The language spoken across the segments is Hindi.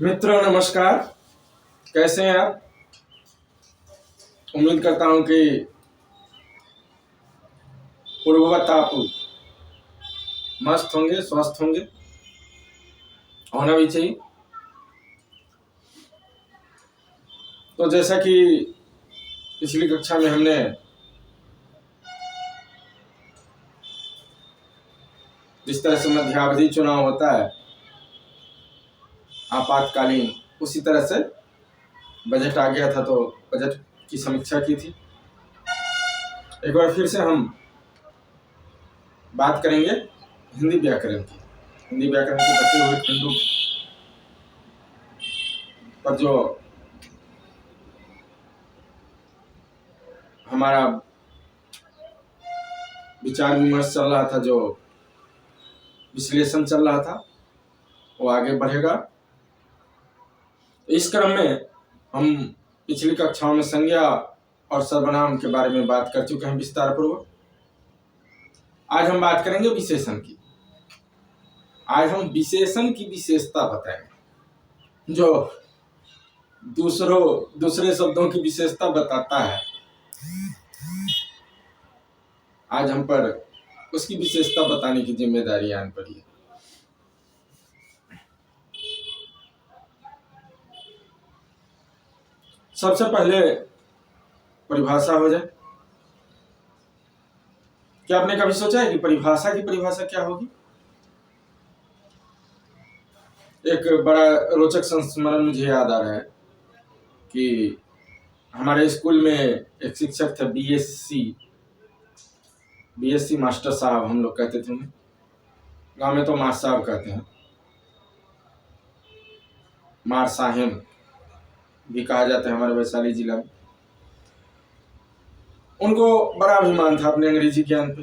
मित्रों नमस्कार। कैसे हैं आप? उम्मीद करता हूं कि पूर्ववत आप मस्त होंगे, स्वस्थ होंगे, होना भी चाहिए। तो जैसा कि पिछली कक्षा में हमने जिस तरह से मध्यावधि चुनाव होता है आपातकालीन, उसी तरह से बजट आ गया था तो बजट की समीक्षा की थी। एक बार फिर से हम बात करेंगे हिंदी व्याकरण की। हिंदी व्याकरण के बचे हुए खंडों पर जो हमारा विचार विमर्श चल रहा था, जो विश्लेषण चल रहा था, वो आगे बढ़ेगा। इस क्रम में हम पिछली कक्षाओं में संज्ञा और सर्वनाम के बारे में बात कर चुके हैं विस्तार पूर्वक। आज हम बात करेंगे विशेषण की। आज हम विशेषण की विशेषता बताएंगे, जो दूसरे शब्दों की विशेषता बताता है। आज हम पर उसकी विशेषता बताने की जिम्मेदारी आन पड़ी है। सबसे पहले परिभाषा हो जाए। क्या आपने कभी सोचा है कि परिभाषा की परिभाषा क्या होगी? एक बड़ा रोचक संस्मरण मुझे याद आ रहा है कि हमारे स्कूल में एक शिक्षक थे, बीएससी मास्टर साहब हम लोग कहते थे उन्हें। गांव में तो मार साहब कहते हैं, मार साहेब भी कहा जाता है हमारे वैशाली जिला में। उनको बड़ा अभिमान था अपने अंग्रेजी ज्ञान पे।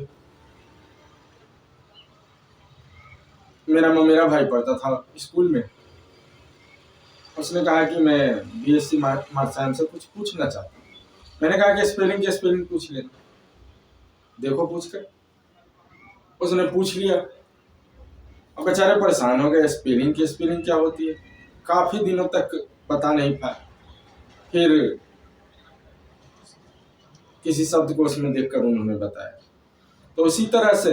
मेरा भाई पढ़ता था स्कूल में। उसने कहा कि मैं बीएससी मार साहेब से कुछ पूछना चाहता हूँ। मैंने कहा कि स्पेलिंग पूछ लेना, देखो पूछ कर। उसने पूछ लिया। अब बेचारे परेशान हो गए, स्पेलिंग क्या होती है। काफी दिनों तक बता नहीं पाए। फिर किसी शब्द को उसमें देखकर उन्होंने बताया। तो उसी तरह से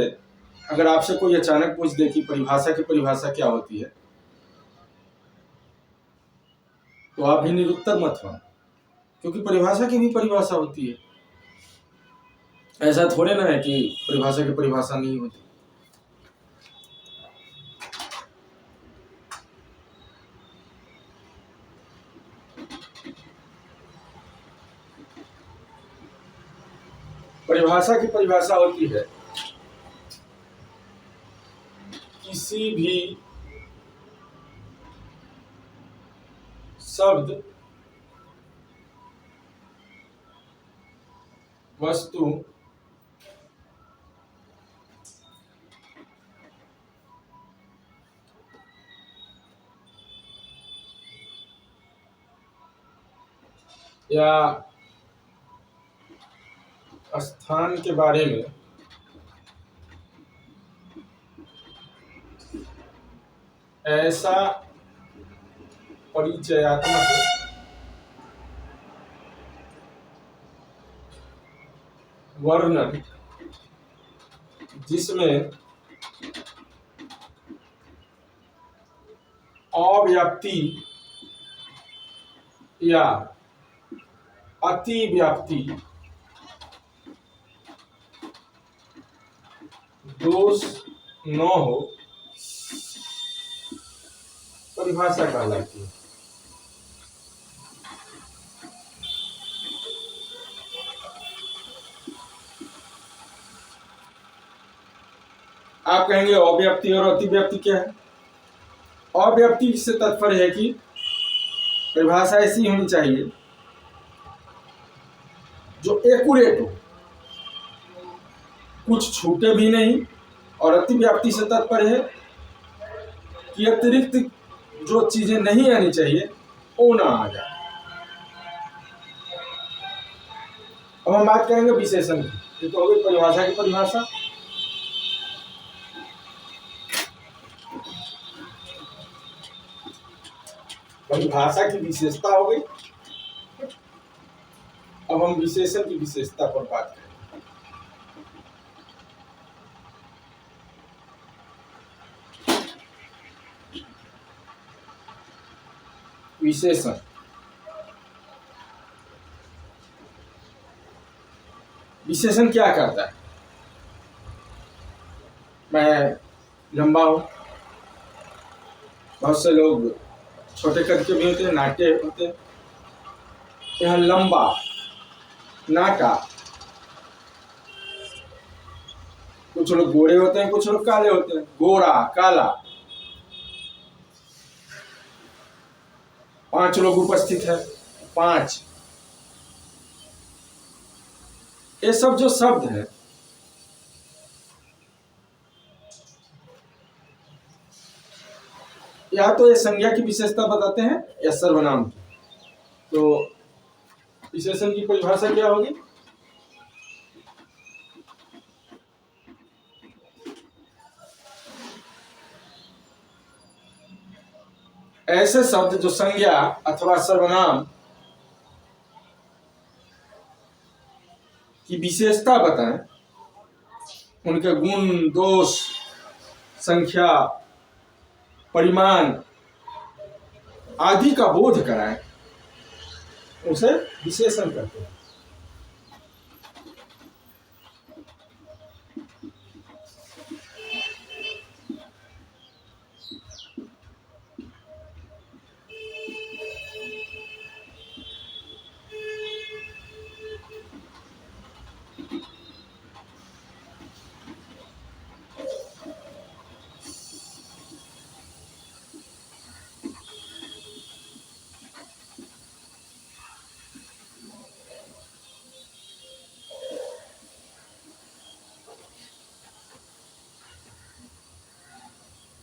अगर आपसे कोई अचानक पूछ दे कि परिभाषा की परिभाषा क्या होती है, तो आप भी निरुत्तर मत हो, क्योंकि परिभाषा की भी परिभाषा होती है। ऐसा थोड़े ना है कि परिभाषा की परिभाषा नहीं होती। परिभाषा की परिभाषा होती है किसी भी शब्द, वस्तु, या स्थान के बारे में ऐसा परिचयात्मक वर्णन जिसमें अव्याप्ति या अतिव्याप्ति दोष न हो, परिभाषा कहलाती है। आप कहेंगे अव्याप्ति और अतिव्याप्ति क्या है? अव्याप्ति से तात्पर्य है कि परिभाषा ऐसी होनी चाहिए जो एक्यूरेट हो, कुछ छूटे भी नहीं। और अतिव्याप्ति से तात्पर्य है कि अतिरिक्त जो चीजें नहीं आनी चाहिए वो ना आ जाए। अब हम बात करेंगे विशेषण की। ये तो हो गई परिभाषा की परिभाषा। परिभाषा की विशेषता हो गई। अब हम विशेषण की विशेषता पर बात करें। विशेषण विशेषण क्या करता है? मैं लंबा हूं, बहुत से लोग छोटे कद के भी होते हैं, नाटे होते हैं। यह लंबा, नाटा, कुछ लोग गोरे होते हैं, कुछ लोग काले होते हैं। गोरा, काला, 5 लोग उपस्थित है, 5। ये सब जो शब्द है, या तो ये संज्ञा की विशेषता बताते हैं या सर्वनाम की। तो विशेषण की परिभाषा क्या होगी? ऐसे शब्द जो संज्ञा अथवा सर्वनाम की विशेषता बताएं, उनके गुण, दोष, संख्या, परिमाण आदि का बोध कराएं, उसे विशेषण कहते हैं।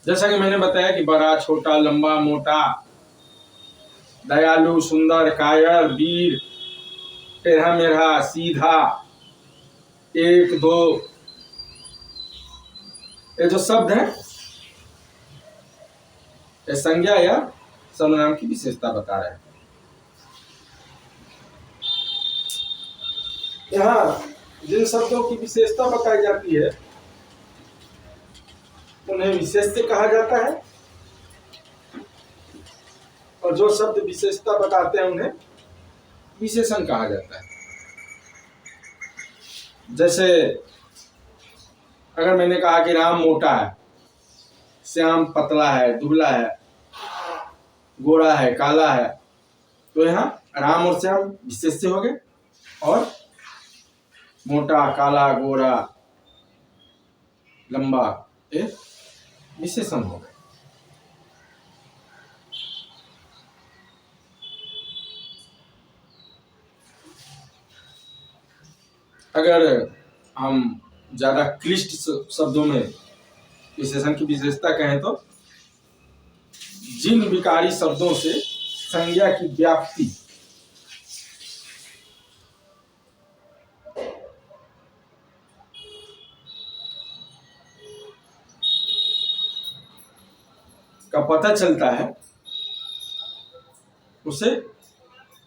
जैसा कि मैंने बताया कि बड़ा, छोटा, लंबा, मोटा, दयालु, सुंदर, कायर, वीर, टेढ़ा मेढ़ा, सीधा, 1, 2, ये जो शब्द है, ये संज्ञा या सर्वनाम की विशेषता बता रहे हैं। यहाँ जिन शब्दों की विशेषता बताई जाती है उन्हें विशेष्य कहा जाता है, और जो शब्द विशेषता बताते हैं उन्हें विशेषण कहा जाता है। जैसे अगर मैंने कहा कि राम मोटा है, श्याम पतला है, दुबला है, गोरा है, काला है, तो यहाँ राम और श्याम विशेष्य हो गए, और मोटा, काला, गोरा, लंबा ये विशेषण हो गए। अगर हम ज्यादा क्लिष्ट शब्दों में विशेषण की विशेषता कहें तो जिन विकारी शब्दों से संज्ञा की व्याप्ति का पता चलता है उसे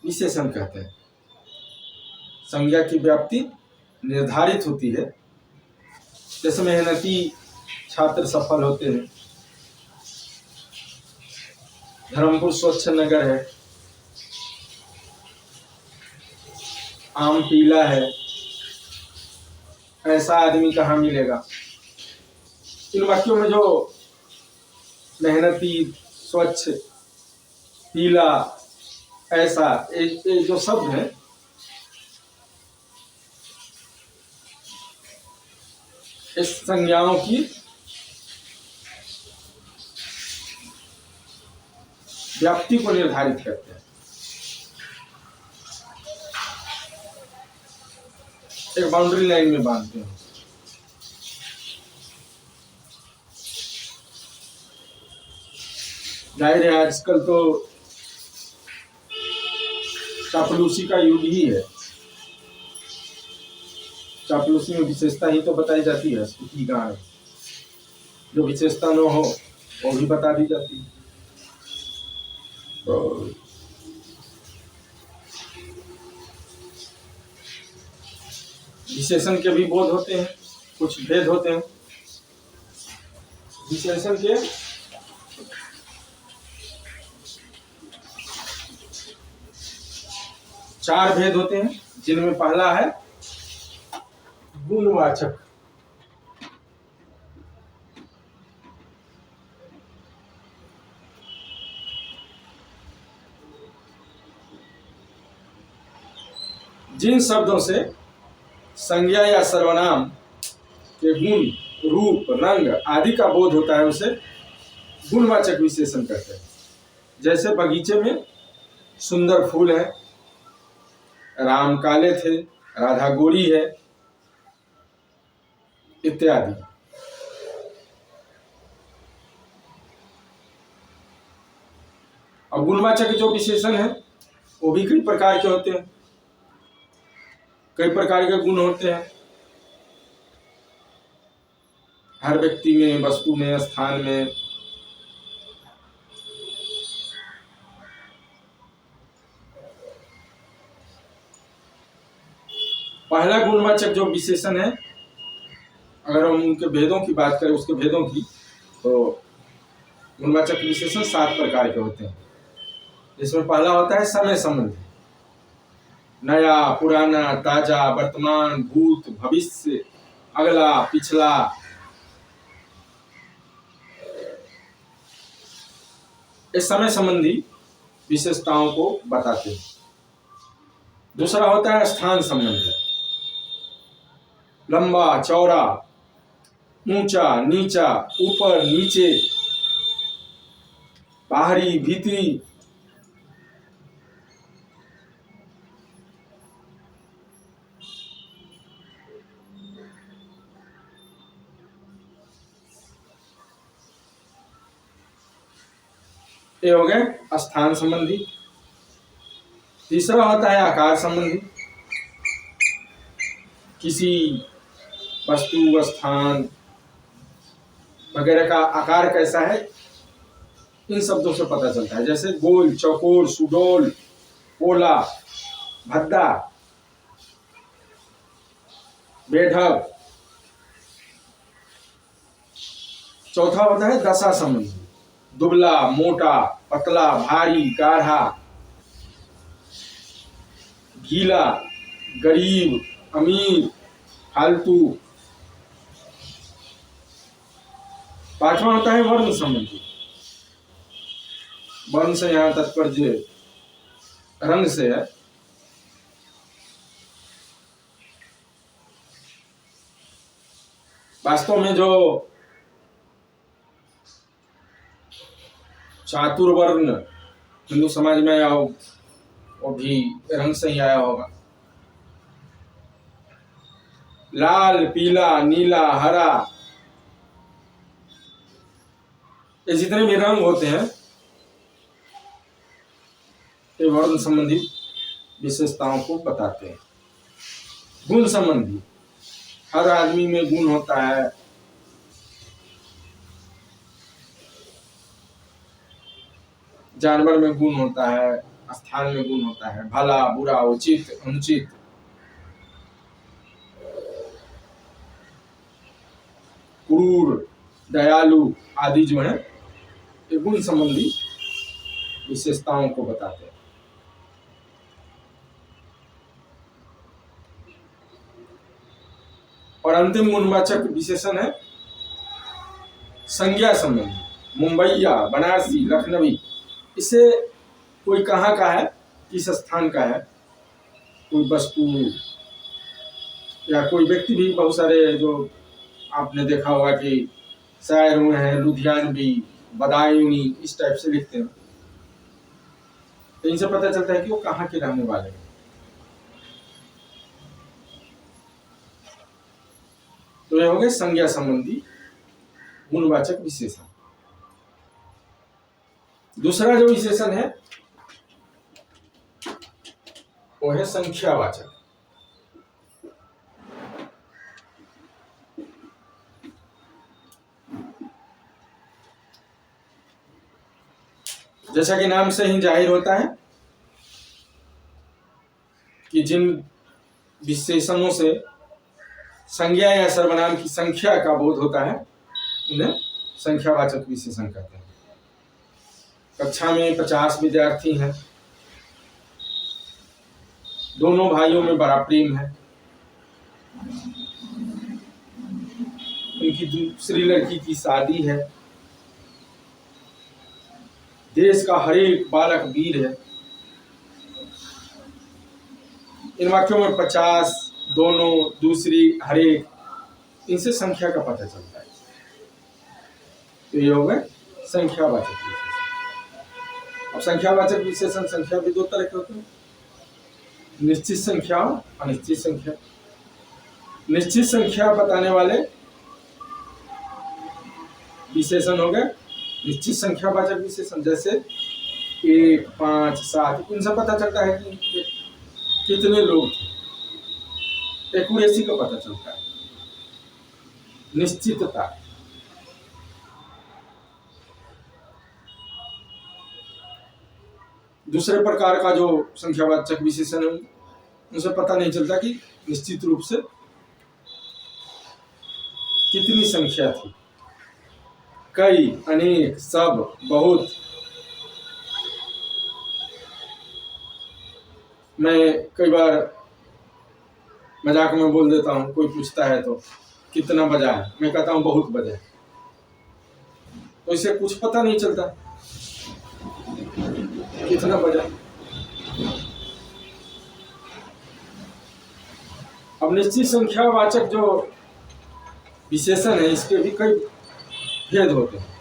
विशेषण कहते हैं। संज्ञा की व्याप्ति निर्धारित होती है, जैसे मेहनती छात्र सफल होते हैं, धर्मपुर स्वच्छ नगर है, आम पीला है, ऐसा आदमी कहाँ मिलेगा। इन वाक्यों में जो मेहनती, स्वच्छ, पीला, ऐसा ये जो शब्द है, इस संज्ञाओं की व्याप्ति को निर्धारित करते हैं। एक बाउंड्री लाइन में बांधते हैं। जाहिर है आजकल तो चापलूसी का युग ही है। चापलूसी में विशेषता ही तो बताई जाती है, स्तुति गान, जो विशेषता न हो वो भी बता दी जाती है। विशेषण के भी बोध होते हैं, कुछ भेद होते हैं। विशेषण के 4 भेद होते हैं, जिनमें पहला है गुणवाचक। जिन शब्दों से संज्ञा या सर्वनाम के गुण, रूप, रंग आदि का बोध होता है उसे गुणवाचक विशेषण कहते हैं। जैसे बगीचे में सुंदर फूल है, राम काले थे, राधा गोरी है, इत्यादि। अब गुणवाचक जो विशेषण है वो भी कई प्रकार के होते हैं, कई प्रकार के गुण होते हैं। हर व्यक्ति में, वस्तु में, स्थान में। पहला गुणवाचक जो विशेषण है, अगर हम उनके भेदों की बात करें, उसके भेदों की, तो गुणवाचक विशेषण 7 प्रकार के होते हैं। जिसमें पहला होता है समय संबंधी, नया, पुराना, ताजा, वर्तमान, भूत, भविष्य, अगला, पिछला। इस समय संबंधी विशेषताओं को बताते हैं। दूसरा होता है स्थान संबंधी, लंबा, चौड़ा, ऊंचा, नीचा, ऊपर, नीचे, बाहरी, भीतरी। ये हो गए स्थान संबंधी। तीसरा होता है आकार संबंधी, किसी वस्तु, स्थान वगैरह का आकार कैसा है, इन शब्दों से पता चलता है। जैसे गोल, चौकोर, सुडौल, पोला, भद्दा, बेढब। चौथा होता है दशा संबंधी, दुबला, मोटा, पतला, भारी, गाढ़ा, गीला, गरीब, अमीर, फालतू। पांचवा होता है वर्ण संबंधी, वर्ण से यहाँ तात्पर्य रंग से है। वास्तव में जो चातुर्वर्ण हिंदू समाज में आया हो, वो भी रंग से ही आया होगा। लाल, पीला, नीला, हरा, ये जितने भी रंग होते हैं ये वर्ण संबंधी विशेषताओं को बताते हैं। गुण संबंधी, हर आदमी में गुण होता है। जानवर में गुण होता है, स्थान में गुण होता है, भला, बुरा, उचित, अनुचित। क्रूर, दयालु आदि जो है ये गुण संबंधी विशेषताओं को बताते हैं। और अंतिम गुणवाचक विशेषण है संज्ञा संबंधी, मुंबईया, बनारसी, लखनवी। इसे कोई कहाँ का है, किस स्थान का है, कोई वस्तु या कोई व्यक्ति भी। बहुत सारे जो आपने देखा होगा कि शायर हुए हैं, लुधियानवी, बदायूनी, इस टाइप से लिखते हैं। तो इनसे पता चलता है कि वो कहाँ के रहने वाले हैं। तो ये हो गए संज्ञा संबंधी गुणवाचक विशेषण। दूसरा जो विशेषण है वो है संख्यावाचक। जैसा कि नाम से ही जाहिर होता है कि जिन विशेषणों से संज्ञा या सर्वनाम की संख्या का बोध होता है उन्हें संख्यावाचक विशेषण कहते हैं। कक्षा में 50 विद्यार्थी हैं, दोनों भाइयों में बड़ा प्रेम है, उनकी दूसरी लड़की की शादी है, देश का हर एक बालक वीर है। इन वाक्यों में 50, दोनों, दूसरी, हर एक, इनसे संख्या का पता चलता है। तो ये हो गए संख्यावाचक विशेषण। अब संख्यावाचक विशेषण संख्या भी दो तरह के होते हैं, निश्चित संख्या और अनिश्चित संख्या। निश्चित संख्या बताने वाले विशेषण हो गए निश्चित संख्यावाचक विशेषण, जैसे 1, 5, 7, इनसे पता चलता है कि कितने लोग थे, एक्यूरेसी का पता चलता है, निश्चितता। दूसरे प्रकार का जो संख्यावाचक विशेषण है उनसे पता नहीं चलता कि निश्चित रूप से कितनी संख्या थी, कई, अनेक, सब, बहुत। मैं कई बार मजाक में बोल देता हूँ, कोई पूछता है तो कितना बजा है, मैं कहता हूँ बहुत बजा है, तो इसे कुछ पता नहीं चलता कितना बजा। अब निश्चित संख्यावाचक जो विशेषण है इसके भी कई भेद होते हैं।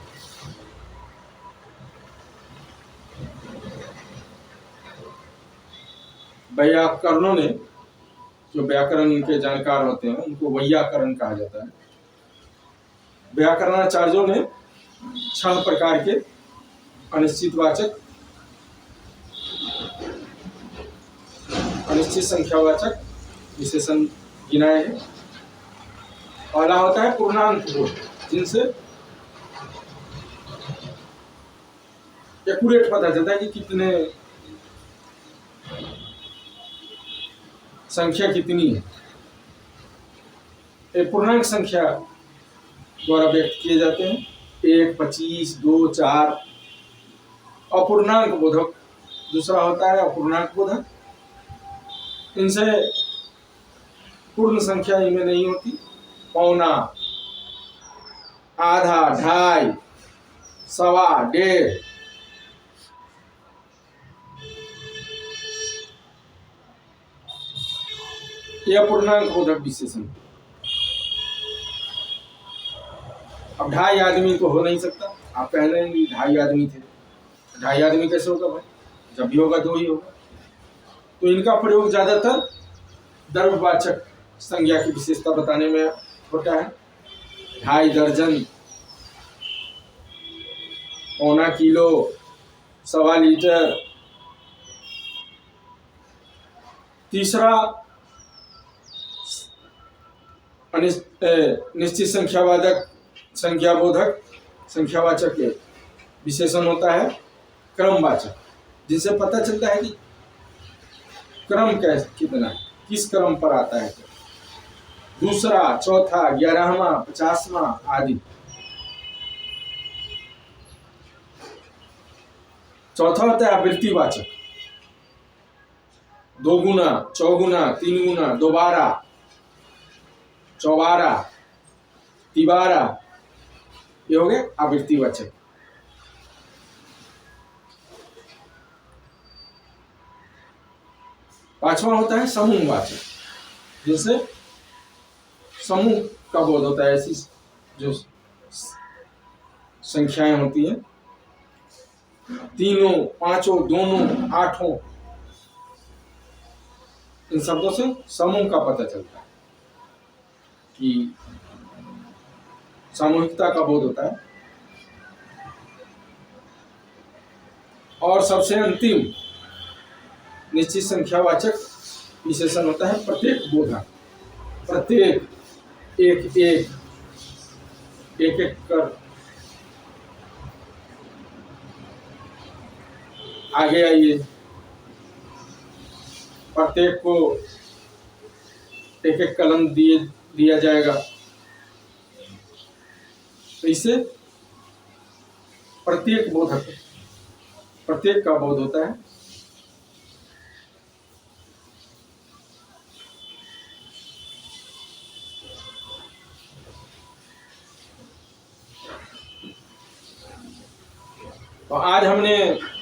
व्याकरणों ने, जो व्याकरण के जानकार होते हैं उनको वैयाकरण कहा जाता है। व्याकरणाचार्यों ने 6 प्रकार के अनिश्चितवाचक, अनिश्चित संख्यावाचक विशेषण गिनाए हैं। पहला होता है पूर्णांक बोध, जिनसे एक्यूरेट पता चलता है कि कितने संख्या कितनी है। ये पूर्णांक संख्या द्वारा व्यक्त किए जाते हैं, 1, 25, 2, 4। अपूर्णांक बोधक दूसरा होता है, अपूर्णांक बोधक, इनसे पूर्ण संख्या इनमें नहीं होती। पौना, आधा, ढाई, सवा, डेढ़, यह पूर्णांक बोधक विशेषण। अब 2.5 आदमी तो हो नहीं सकता, आप पहले ही 2.5 आदमी थे, 2.5 आदमी कैसे होगा भाई, जब भी होगा 2 ही होगा। तो इनका प्रयोग ज्यादातर द्रव्यवाचक संज्ञा की विशेषता बताने में होता है। 2.5 दर्जन, पौना किलो, सवा लीटर। तीसरा निश्चित संख्यावाचक, संख्याबोधक, संख्यावाचक विशेषण होता है क्रमवाचक, जिससे पता चलता है कि क्रम कैसे, कितना, किस क्रम पर आता है। दूसरा, चौथा, 11वां, 50वां आदि। चौथा होता है आवृत्तिवाचक, 2 गुना, 4 गुना, 3 गुना, दोबारा, चौबारा, तिबारा, ये हो गए आवृत्तिवाचक। पांचवा होता है समूहवाचक, जिससे समूह का बोध होता है। ऐसी जो संख्याएं होती हैं, 3, 5, 2, 8, इन शब्दों से समूह का पता चलता है कि सामूहिकता का बोध होता है। और सबसे अंतिम निश्चित संख्यावाचक विशेषण होता है प्रत्येक बोधक। प्रत्येक, एक एक, एक एक कर आगे आइए, प्रत्येक को एक एक कलम दिया जाएगा। तो इससे प्रत्येक का बोध होता है। तो आज हमने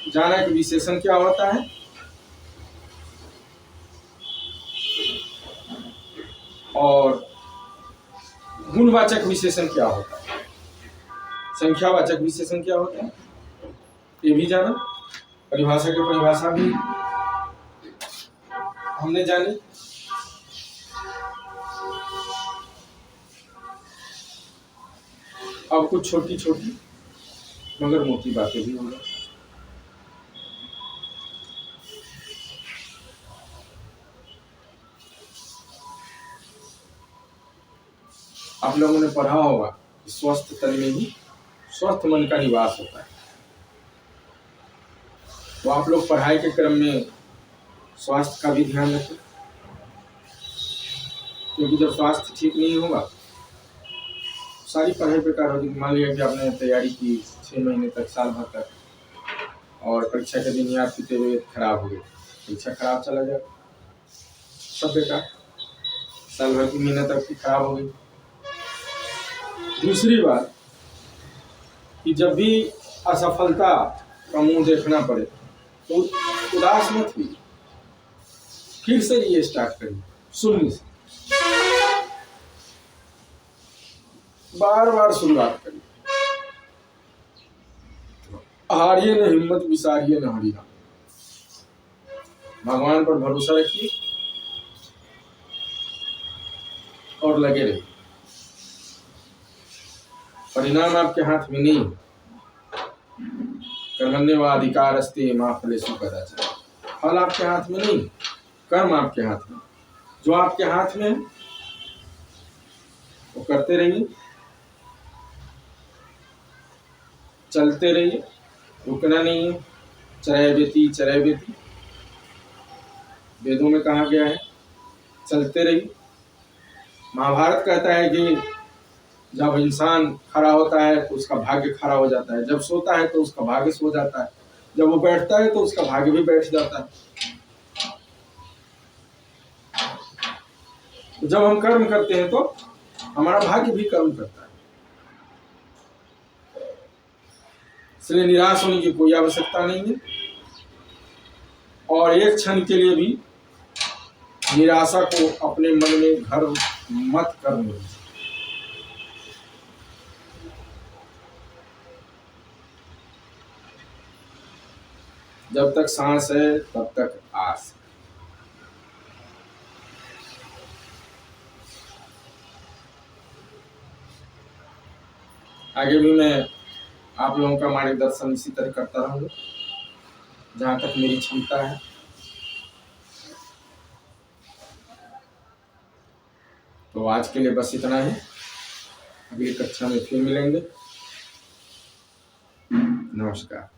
जाना कि विशेषण क्या होता है और गुणवाचक विशेषण क्या होता है, संख्यावाचक विशेषण क्या होता है, ये भी जाना। परिभाषा की परिभाषा भी हमने जानी। अब कुछ छोटी छोटी मगर मोटी बातें भी होंगी। आप लोगों ने पढ़ा होगा कि स्वस्थ तन में ही स्वस्थ मन का निवास होता है। तो आप लोग पढ़ाई के क्रम में स्वास्थ्य का भी ध्यान रखें, क्योंकि जब स्वास्थ्य ठीक नहीं होगा सारी पढ़ाई बेकार होगी। मान लिया कि आपने तैयारी की 6 महीने तक, साल भर तक, और परीक्षा के दिन याद की तबीयत खराब हो गई, परीक्षा खराब चला जाए, सब बेकार, साल भर की मेहनत आपकी खराब हो गई। दूसरी बात कि जब भी असफलता का मुंह देखना पड़े तो उदास मत हुई, फिर से ये स्टार्ट करिए, शून्य से बार बार शुरुआत करिए। हारिए न हिम्मत, विसारिए न हरिनाम। भगवान पर भरोसा रखिए और लगे रहिए। परिणाम आपके हाथ में नहीं, कर्मण्येवाधिकारस्ते मा फलेषु कदाचन। फल आपके हाथ में नहीं, कर्म आपके हाथ में। जो आपके हाथ में है वो करते रहिए, चलते रहिए, रुकना नहीं है। चरैवेति चरैवेति वेदों में कहा गया है, चलते रहिए। महाभारत कहता है कि जब इंसान खड़ा होता है तो उसका भाग्य खड़ा हो जाता है, जब सोता है तो उसका भाग्य सो जाता है, जब वो बैठता है तो उसका भाग्य भी बैठ जाता है। तो जब हम कर्म करते हैं तो हमारा भाग्य भी कर्म करता है। इसलिए निराश होने की कोई आवश्यकता नहीं है, और एक क्षण के लिए भी निराशा को अपने मन में घर मत करने। जब तक सांस है तब तक आस। आगे भी मैं आप लोगों का मार्गदर्शन इसी तरह करता रहूंगा जहां तक मेरी क्षमता है। तो आज के लिए बस इतना ही, अगली कक्षा में फिर मिलेंगे। नमस्कार।